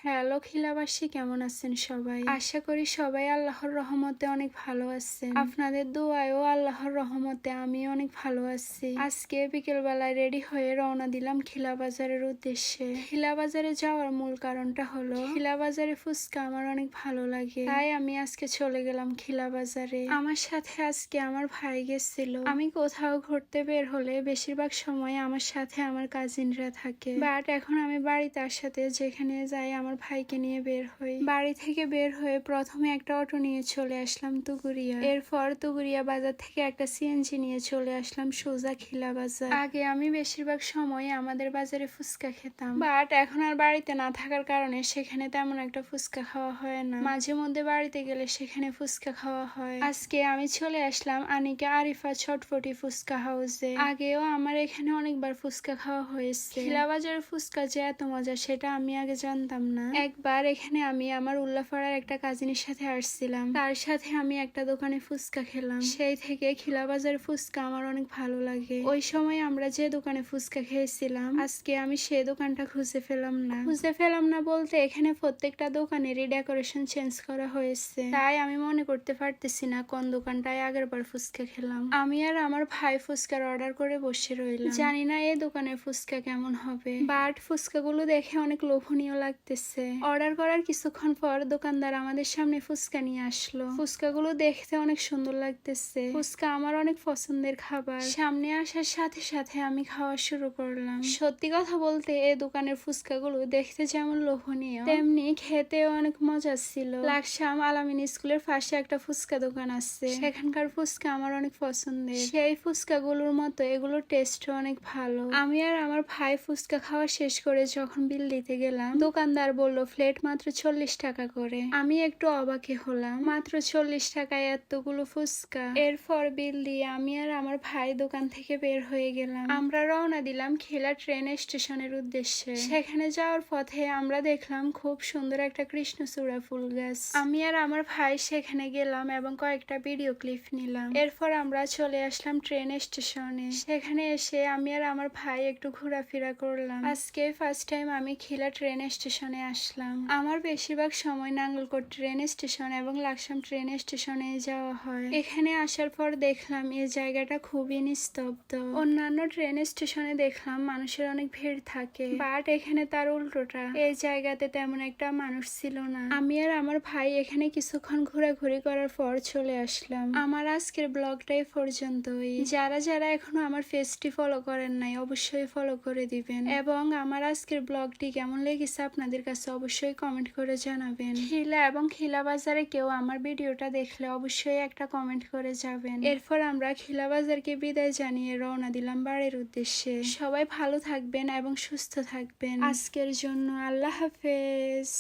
Hello খিলাবাসী, কেমন আছেন সবাই? আশা করি সবাই আল্লাহর রহমতে অনেক ভালো আছেন। আপনাদের দোয়ায়ও আল্লাহর রহমতে আমি অনেক ভালো আছি। আজকে বিকেল বেলায় রেডি হয়ে রওনা দিলাম খিলা বাজারের উদ্দেশ্যে। খিলা বাজারে যাওয়ার মূল কারণটা হলো খিলা বাজারে ফুচকা আমার অনেক ভালো লাগে, তাই আমি আজকে চলে গেলাম খিলা বাজারে। আমার সাথে আজকে আমার ভাই গেছিল। আমি কোথাও ঘুরতে বের হলে বেশিরভাগ সময় আমার সাথে আমার কাজিনরা থাকে, বাট এখন আমি বাড়ি তার সাথে যেখানে যাই আমার ভাইকে নিয়ে বের হই। বাড়ি থেকে বের হয়ে প্রথমে একটা অটো নিয়ে চলে আসলাম তুগুরিয়া। এরপর তুগুরিয়া বাজার থেকে একটা সিএনজি নিয়ে চলে আসলাম সোজা খিলা বাজার। আগে আমি বেশিরভাগ সময় আমাদের বাজারে ফুচকা খেতাম, বাট এখন আর বাড়িতে না থাকার কারণে সেখানে তেমন একটা ফুচকা খাওয়া হয় না। মাঝে মধ্যে বাড়িতে গেলে সেখানে ফুচকা খাওয়া হয়। আজকে আমি চলে আসলাম আনিকা আরিফা ছটফটি ফুচকা হাউসে। আগেও আমার এখানে অনেকবার ফুচকা খাওয়া হয়েছে। খিলা বাজারের ফুচকা যে এত মজা সেটা আমি আগে জানতাম না। একবার এখানে আমি আমার উল্লাপাড়ার একটা কাজিনের সাথে আসছিলাম, তার সাথে আমি একটা দোকানে ফুচকা খেলাম। সেই থেকে খিলা বাজারের ফুচকা আমার অনেক ভালো লাগে। ওই সময় আমরা যে দোকানে ফুচকা খেয়েছিলাম আজকে আমি সে দোকানটা খুঁজে ফেলাম না বলতে এখানে প্রত্যেকটা দোকানেরই ডেকোরেশন চেঞ্জ করা হয়েছে, তাই আমি মনে করতে পারতেছি না কোন দোকানটায় আগের বার ফুচকা খেলাম। আমি আর আমার ভাই ফুচকার অর্ডার করে বসে রইলাম। জানি না এই দোকানের ফুচকা কেমন হবে, বাট ফুচকাগুলো দেখে অনেক লোভনীয় লাগতেছে। অর্ডার করার কিছুক্ষণ পর দোকানদার আমাদের সামনে ফুচকা নিয়ে আসলো। ফুচকাগুলো দেখতে অনেক সুন্দর লাগতেছে। ফুচকা আমার অনেক পছন্দের খাবার। সামনে আসার সাথে সাথে আমি খাওয়া শুরু করলাম। সত্যি কথা বলতে এই দোকানের ফুচকাগুলো দেখতে যেমন লোভনীয় তেমনি খেতেও অনেক মজা ছিল। লাকসাম আলামিন স্কুলের পাশে একটা ফুচকা দোকান আছে, সেখানকার ফুচকা আমার অনেক পছন্দের। সেই ফুচকাগুলোর মতো এগুলোর টেস্টও অনেক ভালো। আমি আর আমার ভাই ফুচকা খাওয়া শেষ করে যখন বিল দিতে গেলাম দোকানদার বলল প্লেট মাত্র 40 টাকা করে। আমি একটু অবাকে হলাম, মাত্র 40 টাকায় এতগুলো ফুচকা। এরপর বিল দিয়ে আমি আর আমার ভাই দোকান থেকে বের হয়ে গেলাম। আমরা রওনা দিলাম খিলা ট্রেন স্টেশনের উদ্দেশ্যে। সেখানে যাওয়ার পথে আমরা দেখলাম খুব সুন্দর একটা কৃষ্ণচূড়া ফুল গাছ। আমি আর আমার ভাই সেখানে গেলাম এবং কয়েকটা ভিডিও ক্লিপ নিলাম। এরপর আমরা চলে আসলাম ট্রেন স্টেশনে। সেখানে এসে আমি আর আমার ভাই একটু ঘোরাফেরা করলাম। আজকে ফার্স্ট টাইম আমি খিলা ট্রেন স্টেশনে আসলাম। আমার বেশিরভাগ সময় নাঙ্গলকোট ট্রেন স্টেশন এবং লাকসাম ট্রেন স্টেশনে যাওয়া হয়। এখানে আসার পর দেখলাম এই জায়গাটা খুবই নিস্তব্ধ। অন্যান্য ট্রেন স্টেশনে দেখলাম মানুষের অনেক ভিড় থাকে, বাট এখানে তার উল্টোটা। এই জায়গাতে তেমন একটা মানুষ ছিল না। আমি আর আমার ভাই এখানে কিছুক্ষণ ঘোরাঘুরি করার পর চলে আসলাম। আমার আজকের ব্লগটা এই পর্যন্তই। যারা যারা এখনো আমার পেজটি ফলো করেন নাই অবশ্যই ফলো করে দিবেন এবং আমার আজকের ব্লগটি কেমন লেগেছে আপনাদের কাছে অবশ্যই কমেন্ট করে জানাবেন। খিলা এবং খিলা বাজারে কেউ আমার ভিডিওটা দেখলে অবশ্যই একটা কমেন্ট করে যাবেন। এরপর আমরা খিলা বাজারকে বিদায় জানিয়ে রওনা দিলাম বাড়ির উদ্দেশ্যে। সবাই ভালো থাকবেন এবং সুস্থ থাকবেন। আজকের জন্য আল্লাহ হাফেজ।